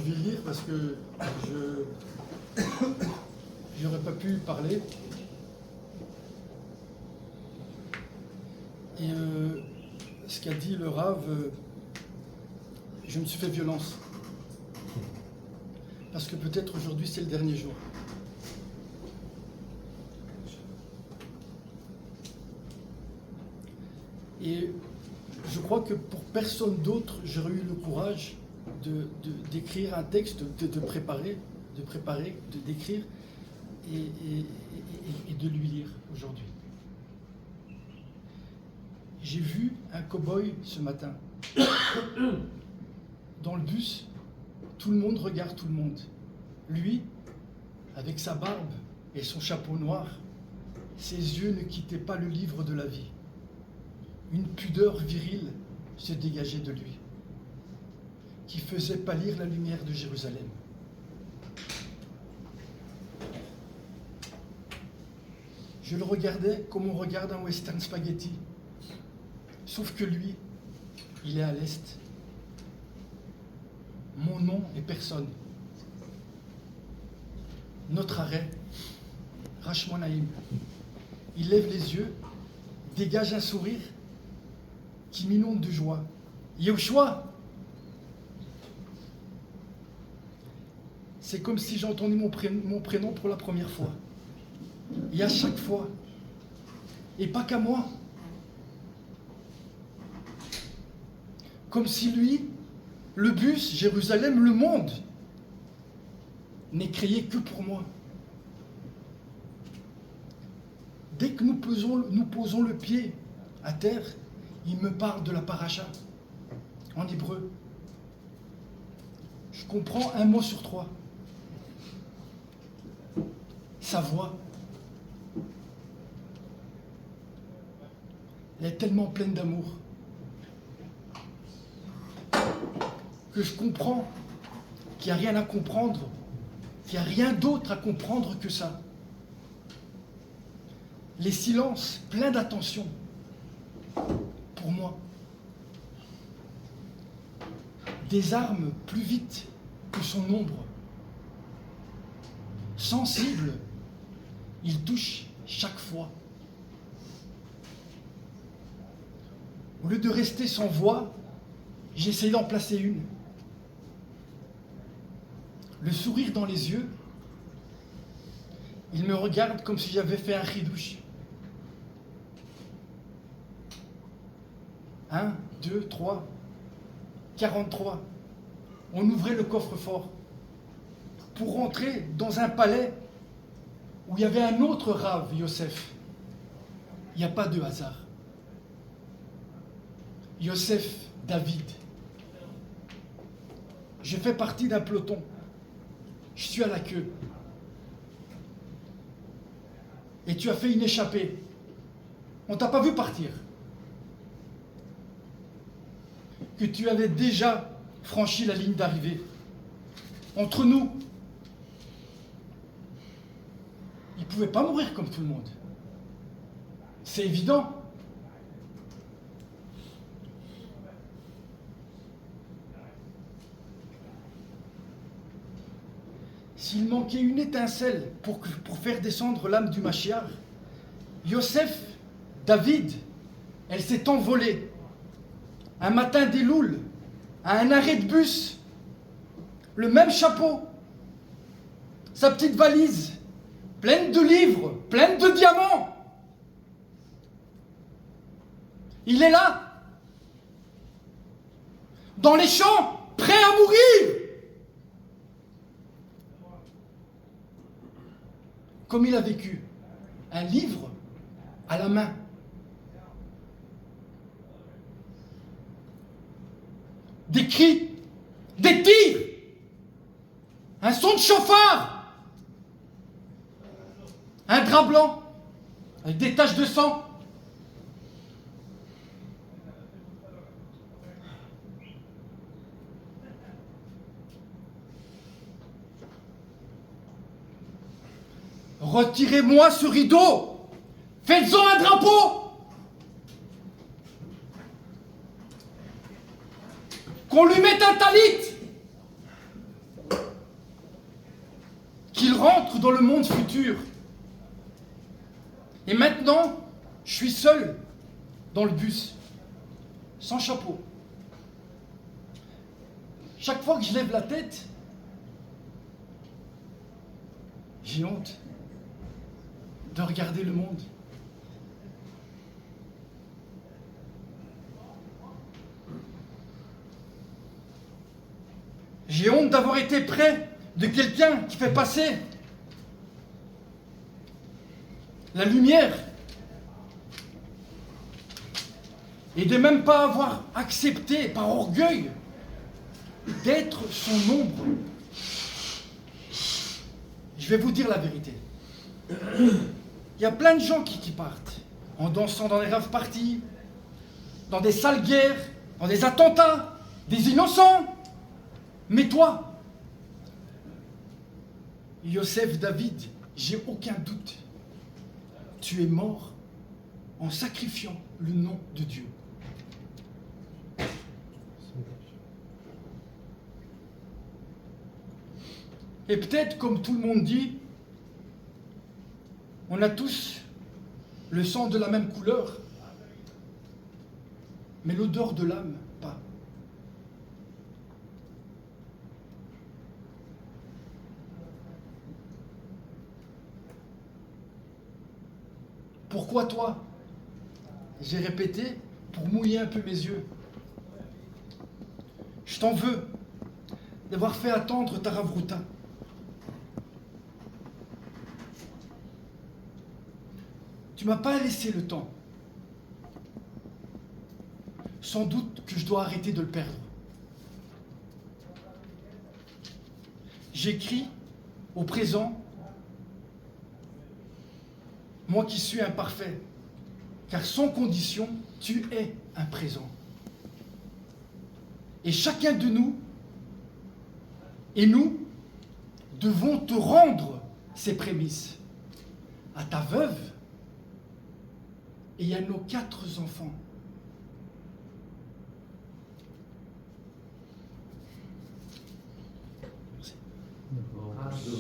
vais lire parce que j'aurais pas pu parler. Et ce qu'a dit le Rav, je me suis fait violence. Parce que peut-être aujourd'hui c'est le dernier jour. Et je crois que pour personne d'autre, j'aurais eu le courage d'écrire un texte, de préparer, d'écrire et de lui lire aujourd'hui. J'ai vu un cow-boy ce matin. Dans le bus, tout le monde regarde tout le monde. Lui, avec sa barbe et son chapeau noir, ses yeux ne quittaient pas le livre de la vie. Une pudeur virile se dégageait de lui, qui faisait pâlir la lumière de Jérusalem. Je le regardais comme on regarde un western spaghetti, sauf que lui, il est à l'est. Mon nom est personne. Notre arrêt, Rachmon Naïm. Il lève les yeux, dégage un sourire qui m'inonde de joie. Yehoshua! C'est comme si j'entendais mon prénom pour la première fois. Et à chaque fois, et pas qu'à moi, comme si lui, le bus, Jérusalem, le monde, n'est créé que pour moi. Dès que nous posons le pied à terre, il me parle de la paracha, en hébreu. Je comprends un mot sur 3. Sa voix, elle est tellement pleine d'amour que je comprends qu'il n'y a rien à comprendre, qu'il n'y a rien d'autre à comprendre que ça. Les silences pleins d'attention pour moi. Des armes plus vite que son ombre. Sensible, il touche chaque fois. Au lieu de rester sans voix, j'essaye d'en placer une. Le sourire dans les yeux, il me regarde comme si j'avais fait un chidouche. 1, 2, 3, 43. On ouvrait le coffre-fort pour rentrer dans un palais où il y avait un autre Rav, Yosef. Il n'y a pas de hasard. Yosef, David. Je fais partie d'un peloton. Je suis à la queue. Et tu as fait une échappée. On ne t'a pas vu partir. Que tu avais déjà franchi la ligne d'arrivée. Entre nous, il ne pouvait pas mourir comme tout le monde. C'est évident. S'il manquait une étincelle pour faire descendre l'âme du Mashiach, Yosef, David, elle s'est envolée. Un matin d'Elul, à un arrêt de bus, le même chapeau, sa petite valise, pleine de livres, pleine de diamants. Il est là, dans les champs, prêt à mourir. Comme il a vécu, un livre à la main. Des cris, des tirs, un son de chauffard, un drap blanc avec des taches de sang. Retirez-moi ce rideau, faites-en un drapeau. Qu'on lui mette un talit. rentre dans le monde futur. Et maintenant, je suis seul dans le bus, sans chapeau. Chaque fois que je lève la tête, j'ai honte de regarder le monde. J'ai honte d'avoir été près de quelqu'un qui fait passer la lumière et de même pas avoir accepté par orgueil d'être son ombre. Je vais vous dire la vérité. Il y a plein de gens qui partent en dansant dans des rave parties, dans des sales guerres, dans des attentats, des innocents. Mais toi, Yosef David, j'ai aucun doute, tu es mort en sacrifiant le nom de Dieu. Et peut-être, comme tout le monde dit, on a tous le sang de la même couleur, mais l'odeur de l'âme, pas. Pourquoi toi? J'ai répété pour mouiller un peu mes yeux. Je t'en veux d'avoir fait attendre ta Ravruta. Tu m'as pas laissé le temps. Sans doute que je dois arrêter de le perdre. J'écris au présent, moi qui suis imparfait, car sans condition, tu es un présent. Et chacun de nous, et nous, devons te rendre ces prémices à ta veuve et à nos 4 enfants. Merci.